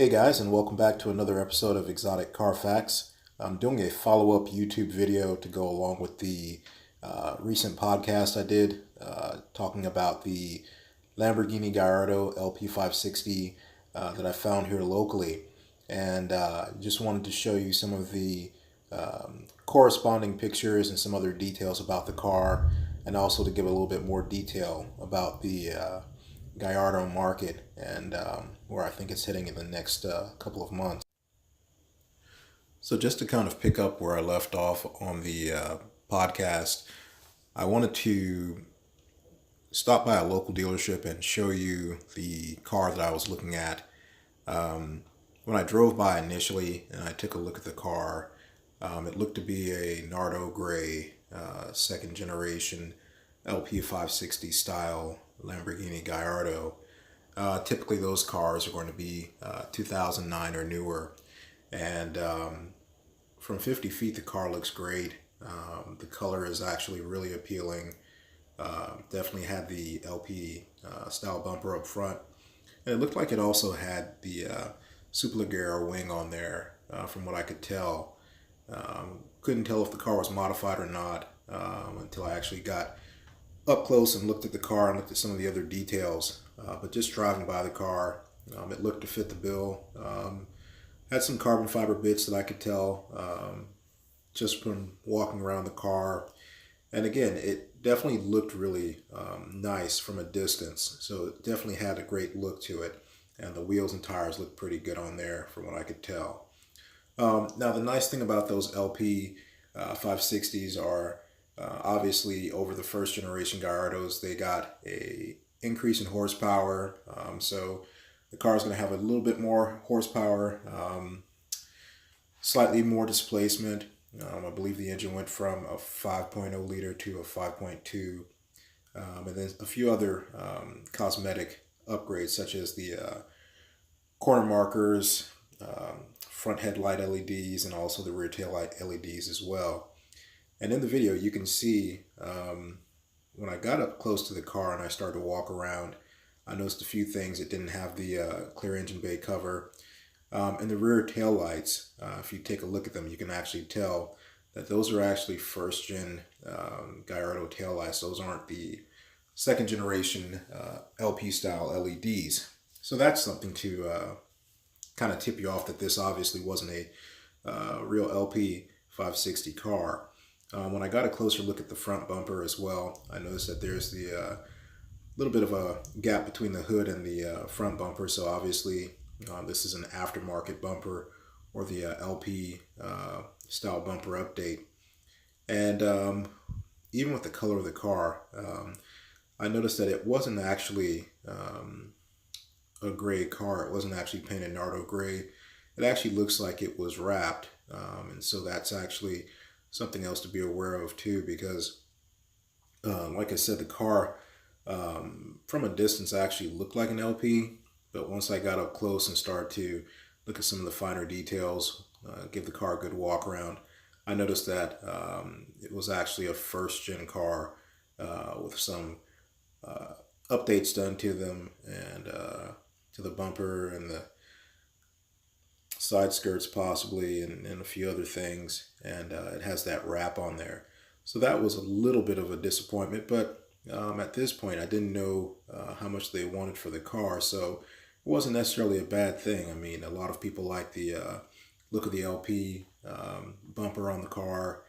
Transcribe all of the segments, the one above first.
Hey guys, and welcome back to another episode of Exotic Car Facts. I'm doing a follow-up YouTube video to go along with the recent podcast I did talking about the Lamborghini Gallardo LP560 that I found here locally. And just wanted to show you some of the corresponding pictures and some other details about the car, and also to give a little bit more detail about the Gallardo market and where I think it's heading in the next couple of months. So just to kind of pick up where I left off on the podcast, I wanted to stop by a local dealership and show you the car that I was looking at. When I drove by initially and I took a look at the car, it looked to be a Nardo Gray second generation LP560 style Lamborghini Gallardo. Typically those cars are going to be 2009 or newer, and from 50 feet the car looks great. The color is actually really appealing. Definitely had the LP style bumper up front, and it looked like it also had the Superleggera wing on there, from what I could tell. Couldn't tell if the car was modified or not until I actually got up close and looked at the car and looked at some of the other details. But just driving by the car, it looked to fit the bill. Had some carbon fiber bits that I could tell just from walking around the car. And again, it definitely looked really nice from a distance. So it definitely had a great look to it. And the wheels and tires looked pretty good on there from what I could tell. Now, the nice thing about those LP 560s are obviously over the first generation Gallardos, they got a increase in horsepower. So the car is going to have a little bit more horsepower, slightly more displacement. I believe the engine went from a 5.0 liter to a 5.2, and then a few other cosmetic upgrades such as the corner markers, front headlight LEDs, and also the rear tail light LEDs as well. And in the video, you can see when I got up close to the car and I started to walk around, I noticed a few things. It didn't have the clear engine bay cover. And the rear tail lights, if you take a look at them, you can actually tell that those are actually first gen Gallardo tail lights. Those aren't the second generation LP style LEDs. So that's something to kind of tip you off that this obviously wasn't a real LP 560 car. When I got a closer look at the front bumper as well, I noticed that there's the little bit of a gap between the hood and the front bumper. So obviously this is an aftermarket bumper, or the LP style bumper update. And even with the color of the car, I noticed that it wasn't actually a gray car. It wasn't actually painted Nardo gray. It actually looks like it was wrapped, and so that's actually something else to be aware of too, because like I said, the car from a distance actually looked like an LP, but once I got up close and started to look at some of the finer details, give the car a good walk around, I noticed that it was actually a first gen car with some updates done to them, and to the bumper and the side skirts possibly, and a few other things, and it has that wrap on there. So that was a little bit of a disappointment, but at this point I didn't know how much they wanted for the car, so it wasn't necessarily a bad thing. I mean, a lot of people like the look of the LP bumper on the car,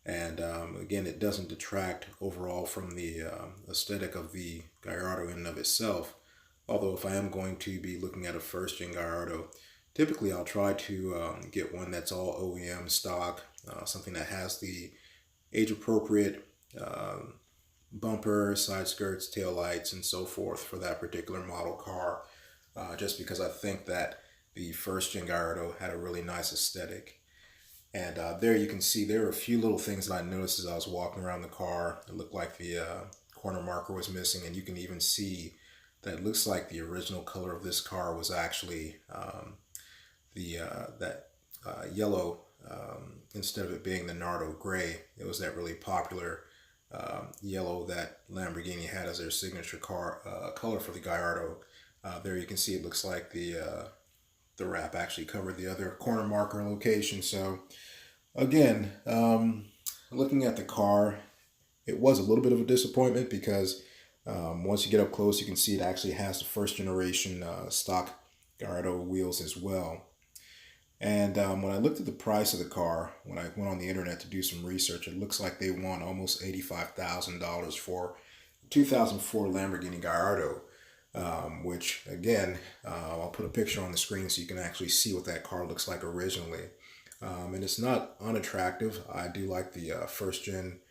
and again, it doesn't detract overall from the aesthetic of the Gallardo in and of itself. Although if I am going to be looking at a first gen Gallardo, typically I'll try to get one that's all OEM stock, something that has the age appropriate bumper, side skirts, tail lights, and so forth for that particular model car, just because I think that the first gen Gallardo had a really nice aesthetic. And there you can see there are a few little things that I noticed as I was walking around the car. It looked like the corner marker was missing, and you can even see that it looks like the original color of this car was actually that yellow, instead of it being the Nardo gray. It was that really popular yellow that Lamborghini had as their signature car color for the Gallardo. There you can see it looks like the the wrap actually covered the other corner marker location. So again, looking at the car, it was a little bit of a disappointment because once you get up close, you can see it actually has the first generation stock Gallardo wheels as well. And when I looked at the price of the car, when I went on the internet to do some research, it looks like they want almost $85,000 for 2004 Lamborghini Gallardo, which again, I'll put a picture on the screen so you can actually see what that car looks like originally. And it's not unattractive. I do like the first gen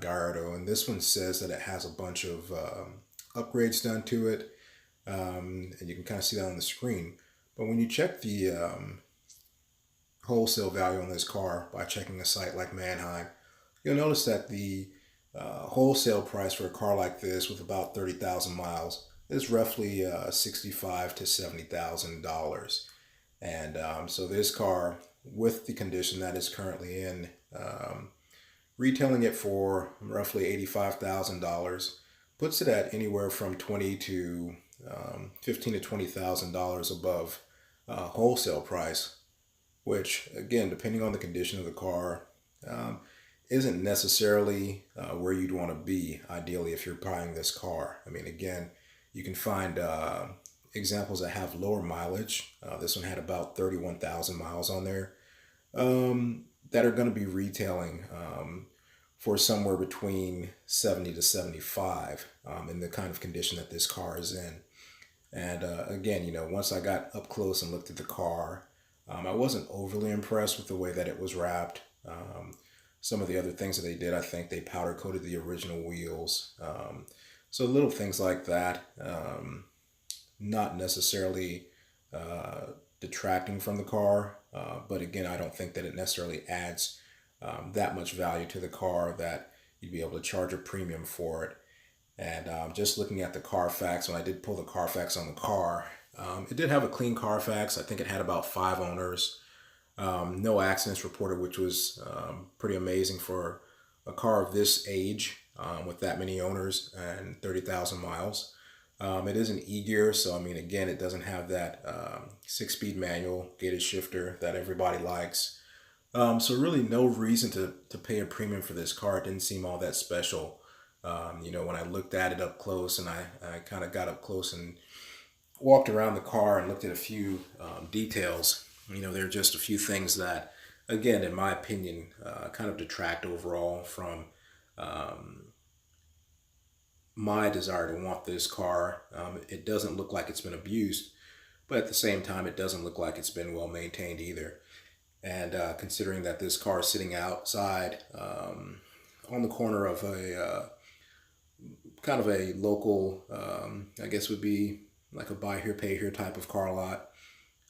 Gallardo, and this one says that it has a bunch of upgrades done to it, and you can kind of see that on the screen. But when you check the wholesale value on this car by checking a site like Manheim, you'll notice that the wholesale price for a car like this with about 30,000 miles is roughly $65,000 to $70,000. And so this car, with the condition that it's currently in, retailing it for roughly $85,000 puts it at anywhere from $20,000 to $15,000 to $20,000 above wholesale price, which again, depending on the condition of the car, isn't necessarily where you'd want to be ideally if you're buying this car. I mean, again, you can find examples that have lower mileage. This one had about 31,000 miles on there, that are going to be retailing for somewhere between 70 to 75 in the kind of condition that this car is in. And again, you know, once I got up close and looked at the car, I wasn't overly impressed with the way that it was wrapped. Some of the other things that they did, I think they powder coated the original wheels. So little things like that, not necessarily detracting from the car, but again, I don't think that it necessarily adds that much value to the car that you'd be able to charge a premium for it. And just looking at the Carfax, when I did pull the Carfax on the car, it did have a clean Carfax. I think it had about 5 owners. No accidents reported, which was pretty amazing for a car of this age with that many owners and 30,000 miles. It is an E-gear, so I mean, again, it doesn't have that 6-speed manual gated shifter that everybody likes. So really no reason to pay a premium for this car. It didn't seem all that special. You know, when I looked at it up close and I kind of got up close and walked around the car and looked at a few details, you know, there are just a few things that, again, in my opinion, kind of detract overall from my desire to want this car. It doesn't look like it's been abused, but at the same time, it doesn't look like it's been well maintained either. And considering that this car is sitting outside on the corner of a kind of a local, I guess would be like a buy here, pay here type of car lot,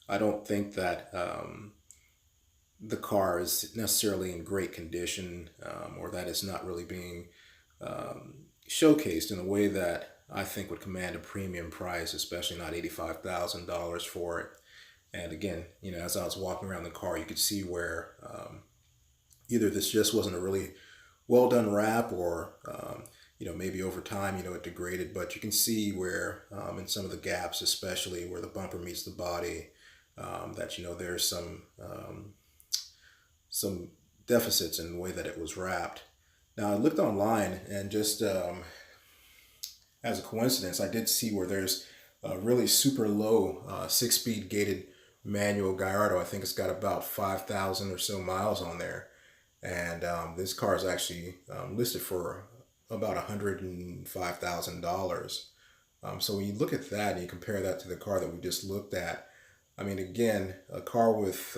I don't think that the car is necessarily in great condition, or that it's not really being showcased in a way that I think would command a premium price, especially not $85,000 for it. And again, you know, as I was walking around the car, you could see where either this just wasn't a really well done wrap, or you know, maybe over time, you know, it degraded. But you can see where in some of the gaps, especially where the bumper meets the body, that, you know, there's some deficits in the way that it was wrapped. Now I looked online, and just as a coincidence, I did see where there's a really super low 6-speed gated manual Gallardo. I think it's got about 5,000 or so miles on there, and this car is actually listed for about $105,000. So when you look at that and you compare that to the car that we just looked at, I mean, again, a car with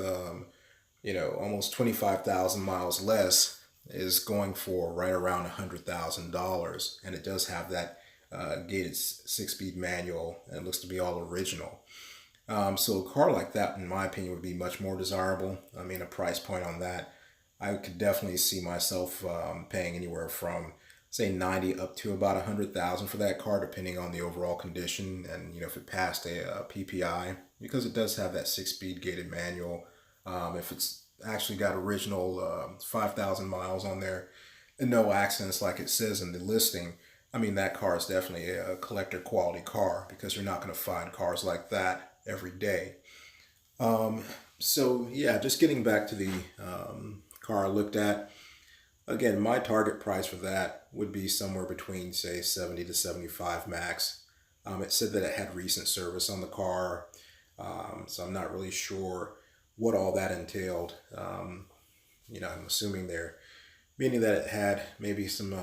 you know, almost 25,000 miles less is going for right around $100,000, and it does have that gated 6-speed manual, and it looks to be all original. So a car like that, in my opinion, would be much more desirable. I mean, a price point on that, I could definitely see myself paying anywhere from, say, 90 up to about 100,000 for that car, depending on the overall condition, and, you know, if it passed a PPI, because it does have that 6-speed gated manual. If it's actually got original 5,000 miles on there and no accidents like it says in the listing, I mean, that car is definitely a collector quality car, because you're not going to find cars like that every day. So yeah, just getting back to the car I looked at. Again, my target price for that would be somewhere between say 70 to 75 max. It said that it had recent service on the car, so I'm not really sure what all that entailed. I'm assuming they're meaning that it had maybe some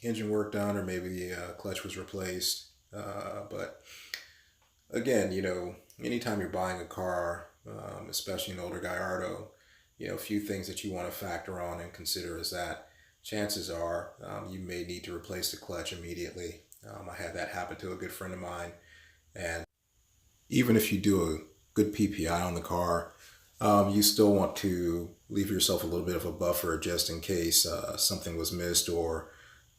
engine work done, or maybe the clutch was replaced. But again, anytime you're buying a car, especially an older Gallardo, a few things that you want to factor on and consider is that chances are you may need to replace the clutch immediately. I had that happen to a good friend of mine, and even if you do a good PPI on the car, you still want to leave yourself a little bit of a buffer just in case something was missed, or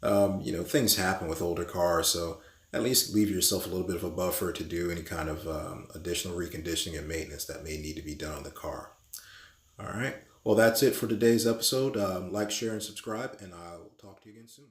things happen with older cars. So at least leave yourself a little bit of a buffer to do any kind of additional reconditioning and maintenance that may need to be done on the car. All right. Well, that's it for today's episode. Like, share, and subscribe, and I'll talk to you again soon.